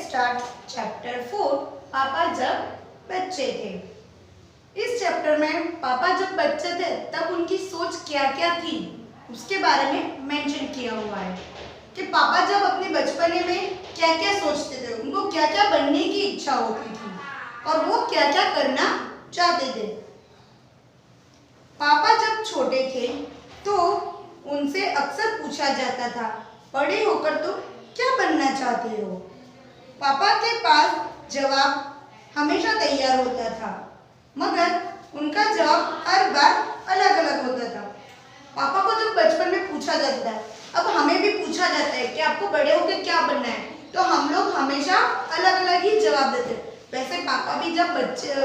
Start chapter 4 पापा जब बच्चे थे। इस चैप्टर में पापा जब बच्चे थे तब उनकी सोच क्या क्या थी उसके बारे में मेंशन किया हुआ है कि पापा जब अपने बचपने में क्या क्या सोचते थे, उनको क्या क्या बनने की इच्छा होती थी और वो क्या क्या करना चाहते थे। पापा जब छोटे थे तो उनसे अक्सर पूछा जाता था, बड़े होकर तुम क्या बनना चाहते हो। पापा के पास जवाब हमेशा तैयार होता था, मगर उनका जवाब हर बार अलग अलग होता था। पापा को जब बचपन में पूछा जाता है, अब हमें भी पूछा जाता है कि आपको बड़े होकर क्या बनना है, तो हम लोग हमेशा अलग अलग ही जवाब देते हैं। वैसे पापा भी जब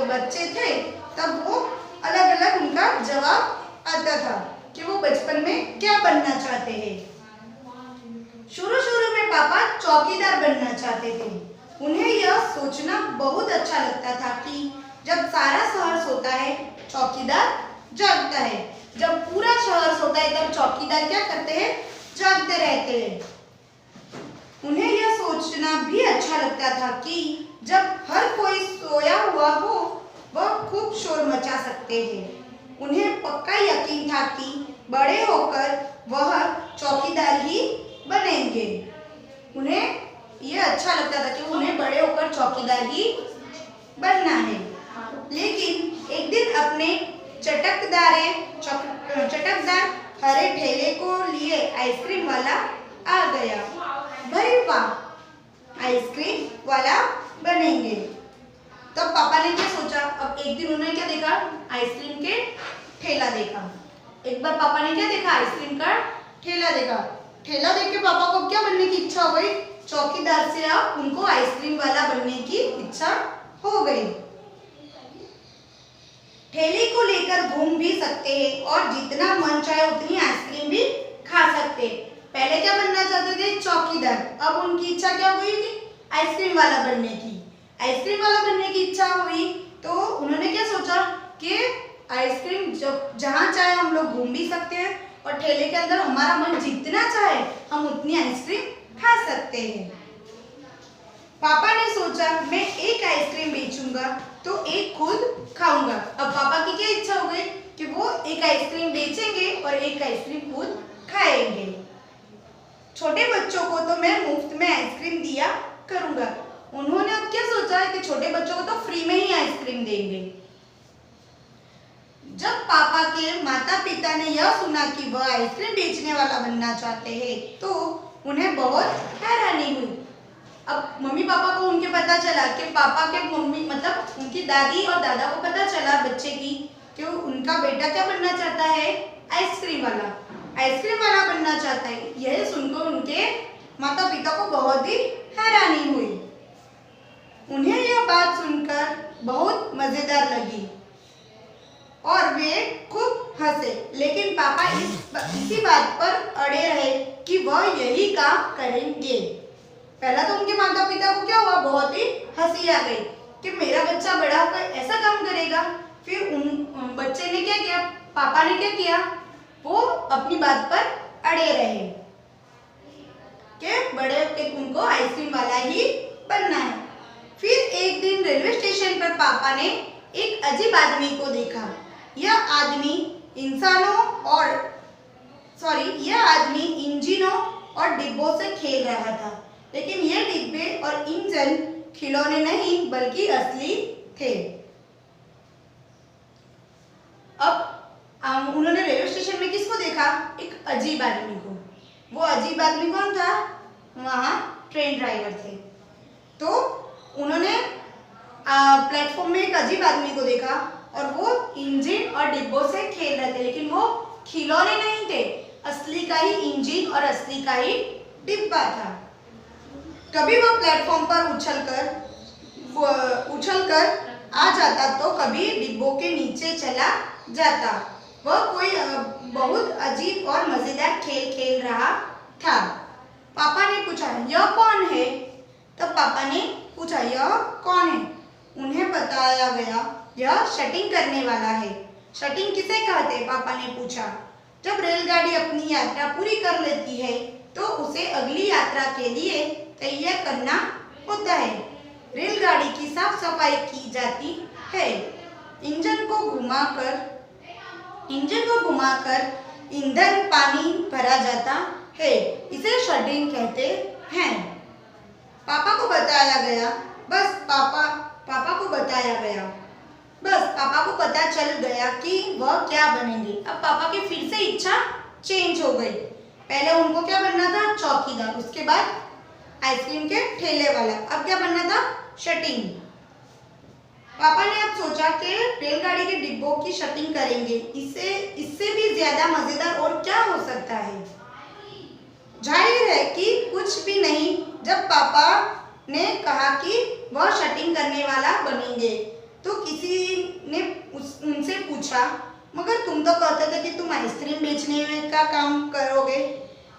बच्चे थे तब वो अलग अलग उनका जवाब आता था कि वो बचपन में क्या बनना चाहते हैं। शुरू में पापा चौकीदार बनना चाहते थे। उन्हें यह सोचना बहुत अच्छा लगता था कि जब सारा शहर सोता है चौकीदार जागता है, जब पूरा शहर सोता है तब चौकीदार क्या करते हैं, जागते रहते हैं। उन्हें यह सोचना भी अच्छा लगता था कि जब हर कोई सोया हुआ हो वह खूब शोर मचा सकते हैं। उन्हें पक्का यकीन था कि बड़े होकर वह चौकीदार ही बनेंगे। उन्हें यह अच्छा लगता था कि उन्हें बड़े होकर चौकीदार ही बनना है। लेकिन एक दिन अपने चटकदार हरे ठेले को लिए आइसक्रीम वाला आ गया। भाई वाह, आइसक्रीम वाला बनेंगे। तब पापा ने क्या सोचा, अब एक दिन उन्होंने क्या देखा, आइसक्रीम के ठेला देखा। एक बार पापा ने क्या देखा, आइसक्रीम का ठेला देखा। ठेला देख के पापा को क्या बनने की इच्छा हो गई, चौकीदार से अब उनको आइसक्रीम वाला बनने की इच्छा हो गई। ठेले को लेकर घूम भी सकते हैं और जितना मन चाहे उतनी आइसक्रीम भी खा सकते हैं। पहले क्या बनना चाहते थे, चौकीदार। अब उनकी इच्छा क्या हुई थी, आइसक्रीम वाला बनने की। आइसक्रीम वाला बनने की इच्छा हुई तो उन्होंने क्या सोचा कि आइसक्रीम जहाँ चाहे हम लोग घूम भी सकते हैं और ठेले के अंदर हमारा मन जितना चाहे हम उतनी आइसक्रीम खा सकते हैं। पापा ने सोचा मैं एक आइसक्रीम बेचूंगा तो एक खुद खाऊंगा। अब पापा की क्या इच्छा हो गई कि वो एक आइसक्रीम बेचेंगे और एक आइसक्रीम खुद खाएंगे। छोटे बच्चों को तो मैं मुफ्त में आइसक्रीम दिया करूंगा। उन्होंने अब क्या सोचा है कि छोटे बच्चों को तो फ्री में ही आइसक्रीम देंगे। जब पापा के माता पिता ने यह सुना कि वह आइसक्रीम बेचने वाला बनना चाहते हैं तो उन्हें बहुत हैरानी हुई। अब मम्मी पापा को उनके पता चला कि पापा के मम्मी मतलब उनकी दादी और दादा को पता चला बच्चे की कि उनका बेटा क्या बनना चाहता है, आइसक्रीम वाला। आइसक्रीम वाला बनना चाहता है। यह सुनकर उनके माता पिता को बहुत ही हैरानी हुई। उन्हें यह बात सुनकर बहुत मजेदार लगी और वे खूब हंसे। लेकिन पापा इसी बात पर अड़े रहे कि वह यही काम करेंगे। पहला तो उनके माता पिता को क्या हुआ, बहुत ही हंसी आ गई कि मेरा बच्चा बड़ा होकर ऐसा काम करेगा। फिर उन बच्चे ने क्या किया, पापा ने क्या किया, वो अपनी बात पर अड़े रहे कि बड़े होकर उनको आइसक्रीम वाला ही बनना है। फिर एक दिन रेलवे स्टेशन पर पापा ने एक अजीब आदमी को देखा। यह आदमी इंजनों और डिब्बों से खेल रहा था, लेकिन ये डिब्बे और इंजन खिलौने नहीं बल्कि असली थे। अब उन्होंने रेलवे स्टेशन में किसको देखा, एक अजीब आदमी को। वो अजीब आदमी कौन था, वहाँ ट्रेन ड्राइवर थे। तो उन्होंने प्लेटफॉर्म में एक अजीब आदमी को देखा और वो इंजन और डिब्बों से खेल रहे थे, लेकिन वो खिलौने नहीं थे, असली का ही इंजन और असली का ही डिब्बा था। कभी वो प्लेटफॉर्म पर उछलकर आ जाता तो कभी डिब्बों के नीचे चला जाता। वह कोई बहुत अजीब और मजेदार खेल खेल रहा था। पापा ने पूछा यह कौन है। तब पापा ने पूछा यह कौन है। उन्हें बताया गया यह शटिंग करने वाला है। शटिंग किसे कहते हैं, पापा ने पूछा। जब रेलगाड़ी अपनी यात्रा पूरी कर लेती है तो उसे अगली यात्रा के लिए तैयार करना होता है। रेलगाड़ी की साफ सफाई की जाती है। इंजन को घुमाकर ईंधन पानी भरा जाता है। इसे शटरिंग कहते हैं। पापा को बताया गया। पापा को पता चल गया कि वह क्या बनेंगे। अब पापा की फिर से इच्छा चेंज हो गई। पहले उनको क्या बनना था? चौकीदार। उसके बाद आइसक्रीम के ठेले वाला। अब क्या बनना था? शटिंग। पापा ने अब सोचा कि रेलगाड़ी के डिब्बों की शटिंग करेंगे। इससे भी ज्यादा मजेदार और क्या हो सकता है। जाहिर है कि कुछ भी नहीं। जब पापा ने कहा कि वह शटिंग करने वाला बनेंगे तो किसी ने उनसे पूछा, मगर तुम तो कहते थे कि तुम आइसक्रीम बेचने का काम करोगे।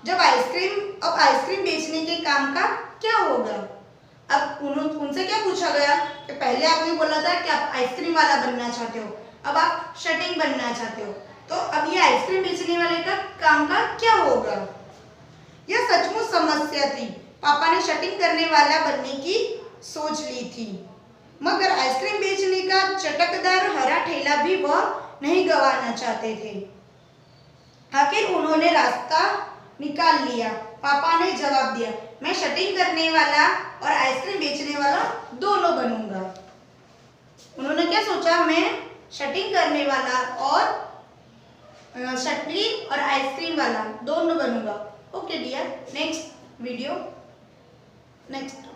अब आइसक्रीम बेचने के काम का क्या होगा? अब उनसे क्या पूछा गया कि पहले आपने बोला था कि आप आइसक्रीम वाला बनना चाहते हो, अब आप शटिंग बनना चाहते हो, तो अब ये आइसक्रीम बेचने वाले का काम का क्या होगा? यह सचमुच समस्या थी। पापा ने शटिंग करने वाला बनने की सोच ली थी, मगर आइसक्रीम बेचने का चटकदार हरा ठेला भी वह नहीं गंवाना चाहते थे। आखिर उन्होंने रास्ता निकाल लिया। पापा ने जवाब दिया, मैं शटिंग करने वाला और आइसक्रीम बेचने वाला दोनों बनूंगा। उन्होंने क्या सोचा? मैं शटिंग करने वाला और शटरी और आइसक्रीम वाला दोनों बनूंगा। Okay dear, next video next